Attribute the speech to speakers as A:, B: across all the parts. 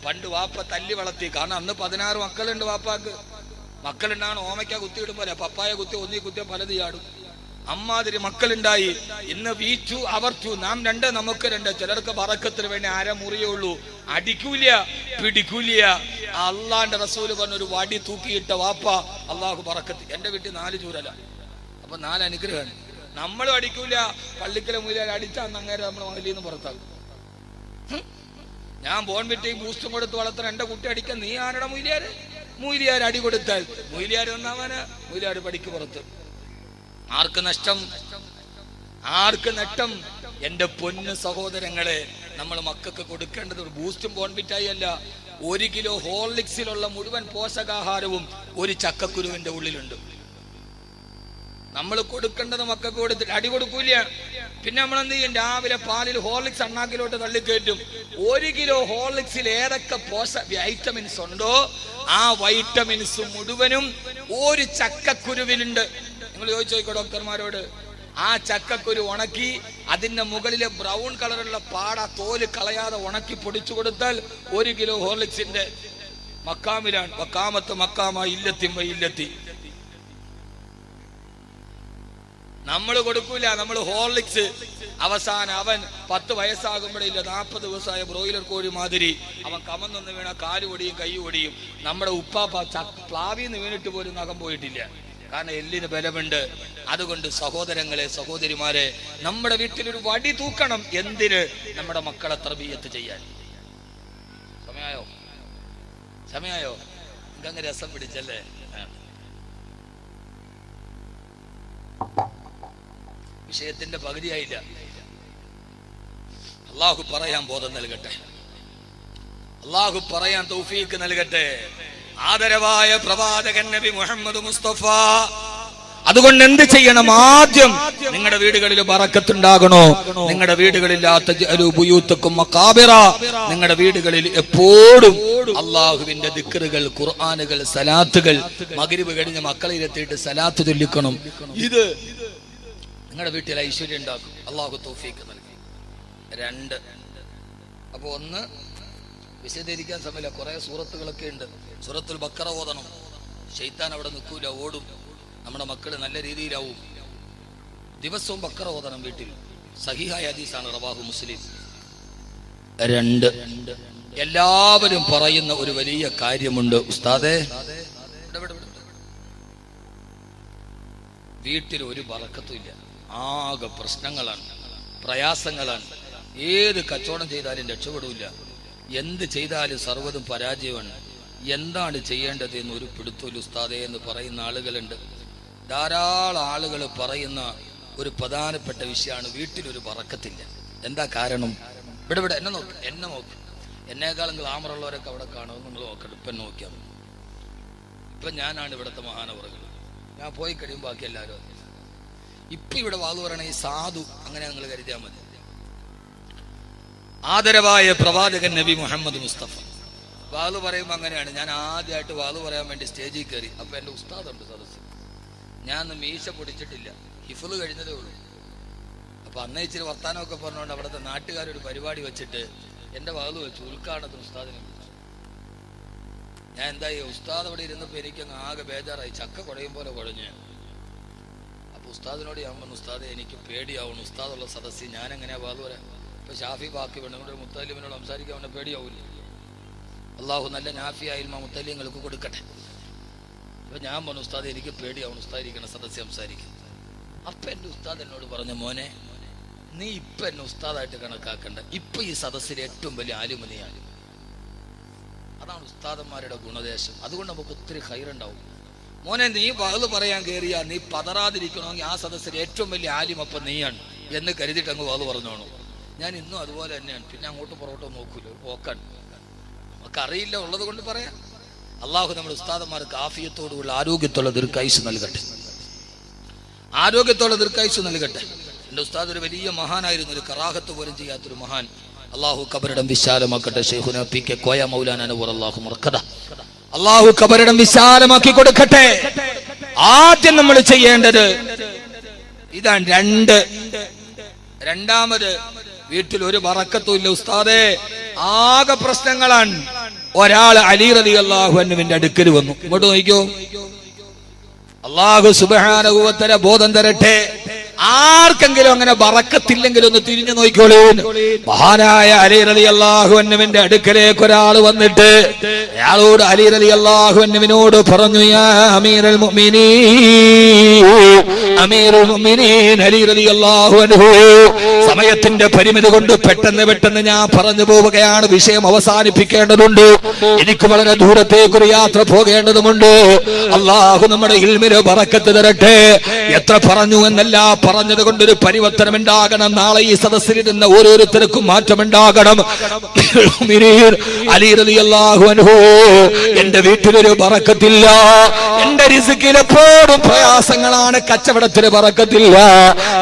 A: പണ്ട് വാപ്പ തല്ലി വളർത്തി. കാരണം അന്ന് 16 മക്കളുണ്ട് വാപ്പാക്ക്. മക്കളുണ്ടാണ് ഓമയ്ക്ക കുത്തിയിടും പോലെ, പപ്പായ കുത്തി ഒന്നി കുത്തിയ പലത് ചാടും. അമ്മാതിരി മക്കളുണ്ടായി. ഇന്ന് വീച്ചു അവർച്ചു, നാം രണ്ട് നമുക്ക് രണ്ട്. ചിലർക്ക് ബറക്കത്തിന് വേണ്ടി അര മുറിയുള്ളൂ, അടിക്കൂല പിടിക്കൂല. അള്ളാന്റെ റസൂല് പറഞ്ഞൊരു വടി തൂക്കിയിട്ട വാപ്പ അള്ളാഹു ബറക്കത്ത്. എന്റെ വീട്ടിൽ 4 ചൂരല, അപ്പൊ 4 അനുഗ്രഹമാണ്. നമ്മളും അടിക്കൂല, പള്ളിക്കല മൂലയിൽ അടിച്ചാൽ അങ്ങേരെ നമ്മുടെ മകലിൽ നിന്ന് പുറത്താക്കും. ഞാൻ ബോൺവിറ്റയും ബൂസ്റ്റും കൊടുത്ത് വളർത്തണം, എന്റെ കുട്ടി അടിക്കാൻ നീ ആരുടെ മൂലിയാര്? മൂലിയാർ അടി കൊടുത്താൽ മൂലിയാർ ഒന്നാവാന്, മൂലിയാർ പടിക്ക് പുറത്ത്. ആർക്ക് നഷ്ടം? ആർക്ക് നഷ്ടം? എന്റെ പൊന്നു സഹോദരങ്ങളെ, നമ്മൾ മക്കൾക്ക് കൊടുക്കേണ്ടത് ഒരു ബൂസ്റ്റും ബോൺവിറ്റായി അല്ല, 1 കിലോ ഹോർലിക്സിലുള്ള മുഴുവൻ പോഷകാഹാരവും ഒരു ചക്കക്കുരുവിന്റെ ഉള്ളിലുണ്ട്. നമ്മൾ കൊടുക്കേണ്ടത് മക്കൾക്ക് കൊടുത്തിട്ട് അടി കൊടുക്കൂല. പിന്നെ നമ്മൾ എന്ത് ചെയ്യും? രാവിലെ പാലിൽ ഹോർലിക്സ് അണ്ണാക്കിലോട്ട് തള്ളിക്കയറ്റും. 1 കിലോ ഹോർലിക്സിൽ ഏതൊക്കെ വൈറ്റമിൻസ് ഉണ്ടോ ആ വൈറ്റമിൻസ് മുഴുവനും ഒരു ചക്കക്കുരുവിലുണ്ട്. നിങ്ങൾ ചോദിച്ചോ ഡോക്ടർമാരോട്. ആ ചക്കക്കുരു ഉണക്കി അതിന്റെ മുകളിലെ ബ്രൗൺ കളറുള്ള പാട തോല് കളയാതെ ഉണക്കി പൊടിച്ചു കൊടുത്താൽ 1 കിലോ ഹോർലിക്സിന്റെ മക്കാമിലാണ്. വക്കാമത്ത് മക്കാമ ഇല്ലത്തി ഇല്ലത്തി. നമ്മൾ കൊടുക്കൂല. നമ്മൾ ഹോർലിക്സ് അവസാനം അവൻ 10 വയസ്സാകുമ്പോഴില്ല 40 ദിവസമായ ബ്രോയിലർ കോഴി മാതിരി അവൻ കമന്നൊന്ന് വീണ കാല് ഒടിയും കൈ ഒടിയും. നമ്മുടെ ഉപ്പാപ്പ പ്ലാവിന്ന് വീണിട്ട് പോലും നഖം പോയിട്ടില്ല. കാരണം എല്ലിന് ബലമുണ്ട്. അതുകൊണ്ട് സഹോദരങ്ങളെ, സഹോദരിമാരെ, നമ്മുടെ വീട്ടിലൊരു വടി തൂക്കണം. എന്തിന്? നമ്മുടെ മക്കളെ തർബിയത്ത് ചെയ്യാൻ. സമയായോ? സമയായോ? ഇതങ്ങ് രസം പിടിച്ചല്ലേ? വിഷയത്തിന്റെ പകുതിയായില്ല. അള്ളാഹു പറയാൻ ബോധം നൽകട്ടെ, അള്ളാഹു പറയാൻ തൗഫീക്ക് നൽകട്ടെ. ആദരവായ പ്രവാചകൻ നബി മുഹമ്മദ് മുസ്തഫ. അതുകൊണ്ട് എന്ത് ചെയ്യണം? ആദ്യം നിങ്ങളുടെ വീടുകളിൽ ബറക്കത്തുണ്ടാകണോ? നിങ്ങളുടെ വീടുകളില്ലാത്ത നിങ്ങളുടെ വീടുകളിൽ എപ്പോഴും അള്ളാഹുവിന്റെ ദിക്റുകൾ, ഖുർആനുകൾ, സലാത്തുകൾ. മഗ്രിബ് കഴിഞ്ഞ് മക്കളെ ഇരുത്തിയിട്ട് സലാത്ത് ചൊല്ലിക്കണം. ഇത് നിങ്ങളുടെ വീട്ടിൽ ഐശ്വര്യം ഉണ്ടാക്കും. അള്ളാഹു തൗഫീക്ക് നൽകി. 2. അപ്പൊ 1 വിശദീകരിക്കാൻ സമയമില്ല, കുറെ സൂറത്തുകളൊക്കെ ഉണ്ട്. സൂറത്തുൽ ബഖറ ഓതണം. ശൈത്താൻ അവിടെ നിൽക്കൂല, ഓടും. നമ്മുടെ മക്കള് നല്ല രീതിയിലാവും. ദിവസവും ബഖറ ഓതണം വീട്ടിൽ. സഹീഹായ ഹദീസാണ്, റവാഹു മുസ്ലിം. 2, എല്ലാവരും പറയുന്ന ഒരു വലിയ കാര്യമുണ്ട്. ഉസ്താദേ, വീട്ടിൽ ഒരു ബറക്കത്തും ഇല്ല, ആകെ പ്രശ്നങ്ങളാണ്, പ്രയാസങ്ങളാണ്. ഏത് കച്ചവടം ചെയ്താലും രക്ഷപ്പെടില്ല, എന്ത് ചെയ്താലും സർവ്വതും പരാജയമാണ്. എന്താണ് ചെയ്യേണ്ടത് എന്ന് ഒരു പിടുത്തൂല ഉസ്താദേ എന്ന് പറയുന്ന ആളുകളുണ്ട്. ധാരാളം ആളുകൾ പറയുന്ന ഒരു പ്രധാനപ്പെട്ട വിഷയമാണ് വീട്ടിലൊരു ബറക്കത്തില്ല. എന്താ കാരണം? ഇവിടെ എന്നെ നോക്ക്, എന്നേക്കാളും ഗ്ലാമറുള്ളവരൊക്കെ അവിടെ കാണുമെന്ന് നിങ്ങൾ നോക്കട്ടെ. ഇപ്പം നോക്കിയാൽ മതി. ഇപ്പം ഞാനാണ് ഇവിടുത്തെ മഹാനവറുകൾ. ഞാൻ പോയി കഴിയുമ്പോൾ ബാക്കി എല്ലാവരും. ഇപ്പം ഇവിടെ വാതു പറയണ ഈ സാധു, അങ്ങനെ നിങ്ങൾ കരുതിയാൽ മതി. ആദരവായ പ്രവാചകൻ നബി മുഹമ്മദ് മുസ്തഫ വാതു പറയുമ്പോൾ അങ്ങനെയാണ്. ഞാൻ ആദ്യമായിട്ട് വാതു പറയാൻ വേണ്ടി സ്റ്റേജിൽ കയറി. അപ്പം എൻ്റെ ഉസ്താദുണ്ട് സദസ്സ്. ഞാൻ മീശ പൊടിച്ചിട്ടില്ല, ഹിഫ്ള് കഴിഞ്ഞതേ ഉള്ളൂ. അപ്പം അന്നേ ഇച്ചിരി വർത്താനമൊക്കെ പറഞ്ഞുകൊണ്ട് അവിടുത്തെ നാട്ടുകാരൊരു പരിപാടി വെച്ചിട്ട് എൻ്റെ വാതു വെച്ചു. ഉദ്ഘാടനത്തിന് ഉസ്താദിനെ വിളിച്ചു. ഞാൻ എന്തായി, ഉസ്താദ് അവിടെ ഇരുന്നപ്പോൾ എനിക്കങ്ങ് ആകെ ബേജാറായി. ചക്ക കുഴയും പോലെ കുഴഞ്ഞ്. അപ്പോൾ ഉസ്താദിനോട് ഞാൻ പറഞ്ഞു, ഉസ്താദെ എനിക്ക് പേടിയാവണം, ഉസ്താദുള്ള സദസ്സിൽ ഞാൻ എങ്ങനെയാ വാതു പറയാം? ഇപ്പൊ ഷാഫി ബാക്കി വേണം, മുത്തലിമിനോട് സംസാരിക്കാൻ അവനെ പേടിയാവൂല. അള്ളാഹു നല്ല നാഫിയായ ഇൽമ മുത്തലിങ്ങൾക്ക് കൊടുക്കട്ടെ. അപ്പൊ ഞാൻ പറഞ്ഞു, ഉസ്താദ് എനിക്ക് പേടിയാവണം, ഉസ്താദ് ഇരിക്കണം സദസ്സ് സംസാരിക്കും. അപ്പൊ എന്റെ ഉസ്താദ് എന്നോട് പറഞ്ഞു, മോനെ നീ ഇപ്പൊ എന്നെ ഉസ്താദായിട്ട് കണക്കാക്കണ്ട, ഇപ്പൊ ഈ സദസ്സിൽ ഏറ്റവും വലിയ ആലിമനിയാണ്. അതാണ് ഉസ്താദന്മാരുടെ ഗുണദേശം. അതുകൊണ്ട് നമുക്ക് ഒത്തിരി ഖൈറുണ്ടാവും. മോനെ നീ വഅ്ള് പറയാൻ കയറിയാ നീ പതറാതിരിക്കണമെങ്കിൽ ആ സദസ്സിൽ ഏറ്റവും വലിയ ആലിം അപ്പം നീയാണ് എന്ന് കരുതിയിട്ട് അങ്ങ് വഅ്ള് പറഞ്ഞോണു. ഞാൻ ഇന്നും അതുപോലെ തന്നെയാണ്. പിന്നെ അങ്ങോട്ട് പുറകോട്ടോ നോക്കൂല, പോക്കാൻ നമുക്ക് അറിയില്ല, ഉള്ളത് കൊണ്ട് പറയാം. അള്ളാഹു നമ്മുടെ ഉസ്താദന്മാർക്ക് ആഫിയത്തോടുള്ള ആരോഗ്യത്തോടെ ദീർഘായുസ്സ് നൽകട്ടെ, ആരോഗ്യത്തോടെ ദീർഘായുസ്സ് നൽകട്ടെ. എൻ്റെ ഉസ്താദ് ഒരു വലിയ മഹാനായിരുന്നു, ഒരു കറാഹത്ത് പോലും ചെയ്യാത്തൊരു മഹാൻ. അള്ളാഹു ഖബറിടം വിശാലമാക്കട്ടെ. ശൈഖുനാ പി കെ കോയ മൗലാന നവർ അല്ലാഹു മർഖദ. അള്ളാഹു ഖബറിടം വിശാലമാക്കി കൊടുക്കട്ടെ. ആദ്യം നമ്മൾ ചെയ്യേണ്ടത് ഇതാണ്. 2, വീട്ടിൽ ഒരു ബറക്കത്തും ഇല്ല ഉസ്താദേ, ആകെ പ്രശ്നങ്ങളാണ്. ഒരാൾ അലി റളിയല്ലാഹു അൻഹുവിന്റെ അടുക്കൽ വന്നു. ഇങ്ങോട്ട് നോക്കിക്കോ, അല്ലാഹു സുബ്ഹാനഹു വ തആല ബോധം തരട്ടെ. ആർക്കെങ്കിലും അങ്ങനെ ബറക്കത്തില്ലെങ്കിലും ഒന്ന് തിരിഞ്ഞു നോക്കിക്കോളൂ. മഹാനായ അലി റളിയല്ലാഹു അൻഹുവിന്റെ അടുക്കലേക്ക് ഒരാൾ വന്നിട്ട് അയാളോട് അലി റളിയല്ലാഹു അൻഹുവിനോട് പറഞ്ഞു, യാ അമീറുൽ മുഅ്മിനീൻ, അമീറുൽ മുഅ്മിനീൻ അലി റളിയല്ലാഹു അൻഹു. സമയത്തിന്റെ പരിമിതി കൊണ്ട് പെട്ടെന്ന് ഞാൻ പറഞ്ഞു പോവുകയാണ്, വിഷയം അവസാനിപ്പിക്കേണ്ടതുണ്ട്. എനിക്ക് വളരെ ദൂരത്തേക്കൊരു യാത്ര പോകേണ്ടതുണ്ട്. അല്ലാഹു നമ്മുടെ ഇൽമിന് ബറക്കത്ത് തരട്ടെ. എത്ര പറഞ്ഞു എന്നല്ല, പറഞ്ഞത് കൊണ്ടൊരു പരിവർത്തനം ഉണ്ടാകണം. നാളെ ഈ സദസ്സിലിരുന്ന ഓരോരുത്തർക്കും മാറ്റമുണ്ടാകണം. അലി റളിയല്ലാഹു അൻഹു, എന്റെ വീട്ടിലൊരു ബറക്കത്തില്ല, എന്റെ റിസ്കിൽ എപ്പോഴും പ്രയാസങ്ങളാണ്, കച്ചവടത്തിന് ബറക്കത്തില്ല,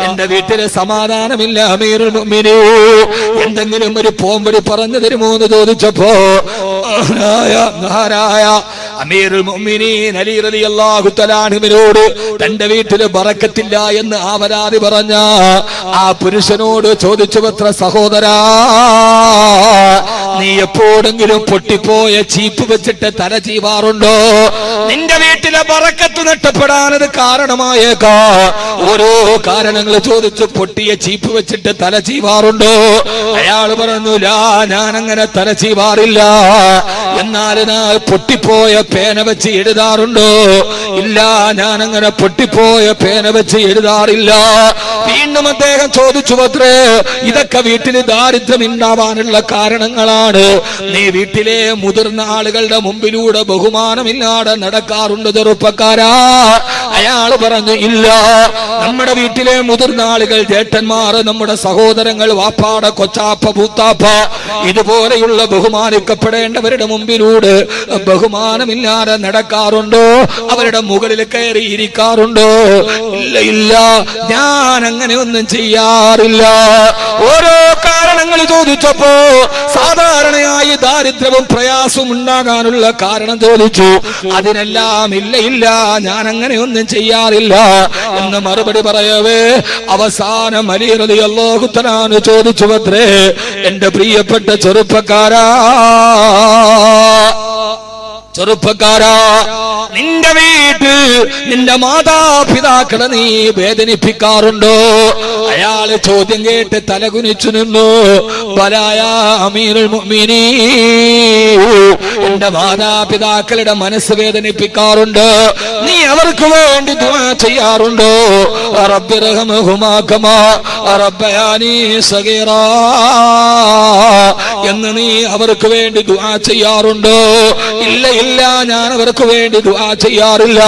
A: എന്റെ വീട്ടില് സമാധാനമില്ല. അമീറുൽ മുഅ്മിനീൻ, എന്തെങ്കിലും ഒരു പോംവഴി പറഞ്ഞു തരുമോ എന്ന് ചോദിച്ചപ്പോ അമീറുൽ മുഅ്മിനീൻ അലി റളിയല്ലാഹു തആല അൻഹുവിനോട് തന്റെ വീട്ടില് ബറക്കത്തില്ല എന്ന് ആവരാതി പറഞ്ഞ ആ പുരുഷനോട് ചോദിച്ചു, പത്ര സഹോദരാ, നീ എപ്പോഴെങ്കിലും പൊട്ടിപ്പോയ ചീപ്പ് വെച്ചിട്ട് തല ചീവാറുണ്ടോ? നിന്റെ വീട്ടിലെ ബറക്കത്ത് നഷ്ടപ്പെടാനത് കാരണമായേക്കാ. ഓരോ കാരണങ്ങൾ ചോദിച്ചു, പൊട്ടിയ ചീപ്പ് വെച്ചിട്ട് തല ചീവാറുണ്ടോ? അയാൾ പറഞ്ഞു, ഞാൻ അങ്ങനെ തല ചീവാറില്ല. എന്നാൽ പൊട്ടിപ്പോയ പേന വെച്ച് എഴുതാറുണ്ടോ? ഇല്ല, ഞാൻ അങ്ങനെ പൊട്ടിപ്പോയ പേന വെച്ച് എഴുതാറില്ല. വീണ്ടും അദ്ദേഹം ചോദിച്ചു, പത്രേ, ഇതൊക്കെ വീട്ടിൽ ദാരിദ്ര്യം ഉണ്ടാവാനുള്ള കാരണങ്ങളാണ്. നീ വീട്ടിലെ മുതിർന്ന ആളുകളുടെ മുമ്പിലൂടെ ബഹുമാനമില്ലാതെ നടക്കാറുണ്ട് ചെറുപ്പക്കാരാ? അയാൾ പറഞ്ഞു, ഇല്ല, നമ്മുടെ വീട്ടിലെ മുതിർന്ന ആളുകൾ, ജേട്ടന്മാർ, നമ്മുടെ സഹോദരങ്ങൾ, വാപ്പാട കൊച്ചാപ്പ പൂത്താപ്പ, ഇതുപോലെയുള്ള ബഹുമാനിക്കപ്പെടേണ്ടവരുടെ മുമ്പിലൂടെ ബഹുമാനമില്ലാതെ നടക്കാറുണ്ടോ? അവരുടെ മുകളിൽ കയറി ഇരിക്കാറുണ്ടോ? ഇല്ല, ഞാൻ അങ്ങനെ ഒന്നും ചെയ്യാറില്ല. ഓരോ കാരണങ്ങൾ ചോദിച്ചപ്പോ സാധാരണയായി ദാരിദ്ര്യവും പ്രയാസവും ഉണ്ടാകാനുള്ള കാരണം ചോദിച്ചു. അതിനെല്ലാം ഇല്ല, ഞാൻ അങ്ങനെ ഒന്നും ചെയ്യാറില്ല എന്ന് മറുപടി പറയവേ അവസാനം അലി റളിയല്ലാഹു തആല ചോദിച്ചു, പത്രേ, എന്റെ പ്രിയപ്പെട്ട ചെറുപ്പക്കാരാ, നിന്റെ വീട്ടിൽ നിന്റെ മാതാപിതാക്കളെ നീ വേദനിപ്പിക്കാറുണ്ടോ? അയാള് ചോദ്യം കേട്ട് തലകുനിച്ചു നിന്നു. ബലായ അമീറുൽ മുഅ്മിനീൻ, എന്റെ മാതാപിതാക്കളുടെ മനസ്സ് വേദനിപ്പിക്കാറുണ്ട്. നീ അവർക്ക് വേണ്ടി ദുആ ചെയ്യാറുണ്ടോ? റബ്ബിർഹംഹുമാ കമാ റബ്ബയാനി സഗീറാ എന്ന് നീ അവർക്ക് വേണ്ടി ദുആ ചെയ്യാറുണ്ടോ? ഇല്ല, ഞാൻ അവർക്ക് വേണ്ടി ദുആ ചെയ്യാറില്ല.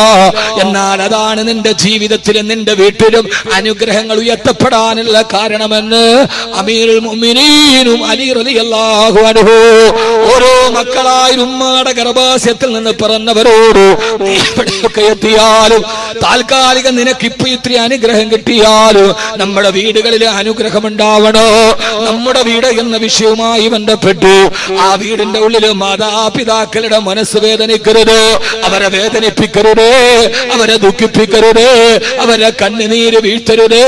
A: എന്നാൽ അതാണ് നിന്റെ ജീവിതത്തിലും നിന്റെ വീട്ടിലും അനുഗ്രഹങ്ങൾ ഉയർത്തപ്പെടാനുള്ള കാരണമെന്ന് അമീറുൽ മുഅ്മിനീനും അലി റളിയല്ലാഹു അൻഹു ഓരോ മക്കളായി ഉമ്മയുടെ ഗർഭാശയത്തിൽ നിന്ന് പിറന്നവരോട് നീ എവിടെയൊക്കെ എത്തിയാലും, താൽക്കാലിക നിനക്ക് ഇപ്പൊ ഇത്തിരി അനുഗ്രഹം കിട്ടിയാലും, നമ്മുടെ വീടുകളിൽ അനുഗ്രഹം ഉണ്ടാവണോ? നമ്മുടെ വീട് എന്ന വിഷയവുമായി ബന്ധപ്പെട്ടു ആ വീടിന്റെ ഉള്ളിൽ മാതാപിതാക്കളുടെ മനസ്സ് വേദനിക്കരുത്, അവരെ വേദനിപ്പിക്കരുത്, അവരെ ദുഃഖിപ്പിക്കരുത്, അവരെ കണ്ണുനീര് വീഴ്ത്തരുത്.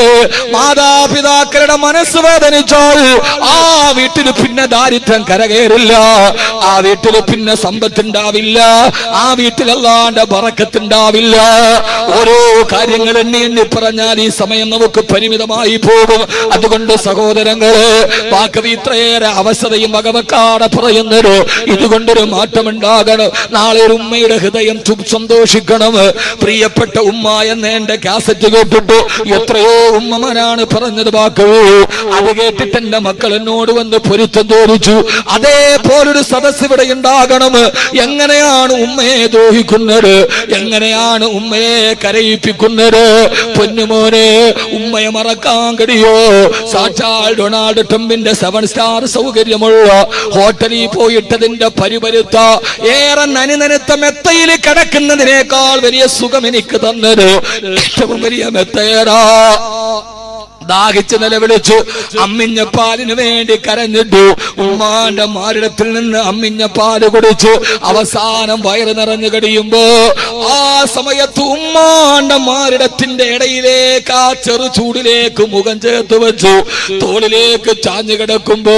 A: മാതാപിതാക്കളുടെ മനസ്സ് വേദനിച്ചാൽ ആ വീട്ടിൽ പിന്നെ ദാരിദ്ര്യം കരകയറില്ല, ആ വീട്ടിൽ പിന്നെ സമ്പത്തുണ്ടാവില്ല, ആ വീട്ടിൽ അല്ലാണ്ട് ബറക്കത്തുണ്ടാവില്ല. ഓരോ കാര്യങ്ങൾ എണ്ണി പറഞ്ഞാൽ ഈ സമയം നമുക്ക് പരിമിതമായി പോകും. അതുകൊണ്ട് സഹോദരങ്ങളെ, വാക്കവി ഇത്രയേറെ അവസ്ഥയും വകവെക്കാതെ പറയുന്നത് ഇതുകൊണ്ടൊരു മാറ്റമുണ്ടാകണം. നാളെ ഒരു ഉമ്മയുടെ ഹൃദയം സന്തോഷിക്കണം. പ്രിയപ്പെട്ട ഉമ്മ എന്ന് എന്റെ കാസറ്റ് കേട്ടിട്ട് എത്രയോ ഉമ്മമാരാണ് പറഞ്ഞത് വാക്കവേ. അത് കേട്ടിട്ട് എന്റെ മക്കൾ എന്നോട് വന്ന് പൊരുത്തം ചോദിച്ചു. അതേപോലൊരു സദസ് ഇവിടെ ഉണ്ടാകണം. എങ്ങനെയാണ് ഉമ്മയെ ദ്രോഹിക്കുന്നത്? എങ്ങനെയാണ് ഉമ്മയെ കരയിപ്പിക്കുന്നത്? പൊന്നുമോനെ, ഉമ്മയെ മറക്കാൻ കഴിയോ? സാക്ഷാൽ ഡൊണാൾഡ് ട്രംപിന്റെ 7 സ്റ്റാർ സൗകര്യമുള്ള ഹോട്ടലിൽ പോയിട്ടതിന്റെ പരിപരുത്ത ഏറെ നനുനനുത്ത മെത്തയിൽ കിടക്കുന്നതിനേക്കാൾ വലിയ സുഖം എനിക്ക് തന്നത് ഏറ്റവും വലിയ മെത്തയേറാ. ദാഹിച്ച് നിലവിളിച്ചു അമ്മിഞ്ഞ പാലിന് വേണ്ടി കരഞ്ഞിട്ടു. ഉമ്മാന്റെ മാറിടത്തിൽ നിന്ന് അമ്മിഞ്ഞ പാല് കുടിച്ചു. അവസാനം വയറ് നിറഞ്ഞു കഴിയുമ്പോ ആ സമയത്ത് ഉമ്മാന്റെ മാറിടത്തിന്റെ ഇടയിലേക്ക് ആ ചെറു ചൂടിലേക്ക് മുഖം ചേർത്ത് വെച്ചു. തോളിലേക്ക് ചാഞ്ഞു കിടക്കുമ്പോ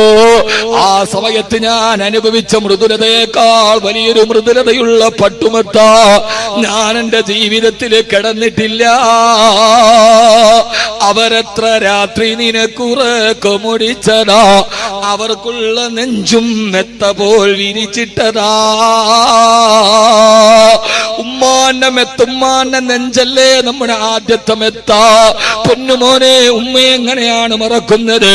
A: ആ സമയത്ത് ഞാൻ അനുഭവിച്ച മൃദുലതയേക്കാൾ വലിയൊരു മൃദുലതയുള്ള പട്ടുമെത്ത ഞാൻ എന്റെ ജീവിതത്തിൽ കിടന്നിട്ടില്ല. അവരെത്ര രാത്രി നിനക്കുറക്കമൊടിച്ചതാ, അവർക്കുള്ള നെഞ്ചും മെത്ത പോൽ വിരിച്ചിട്ടതാ. ഉമ്മാന്റെ മെത്തുമ്മാന്റെ നെഞ്ചല്ലേ നമ്മുടെ ആദ്യത്തെ മെത്ത. പൊന്നുമോനെ, ഉമ്മ എങ്ങനെയാണ് മറക്കുന്നത്?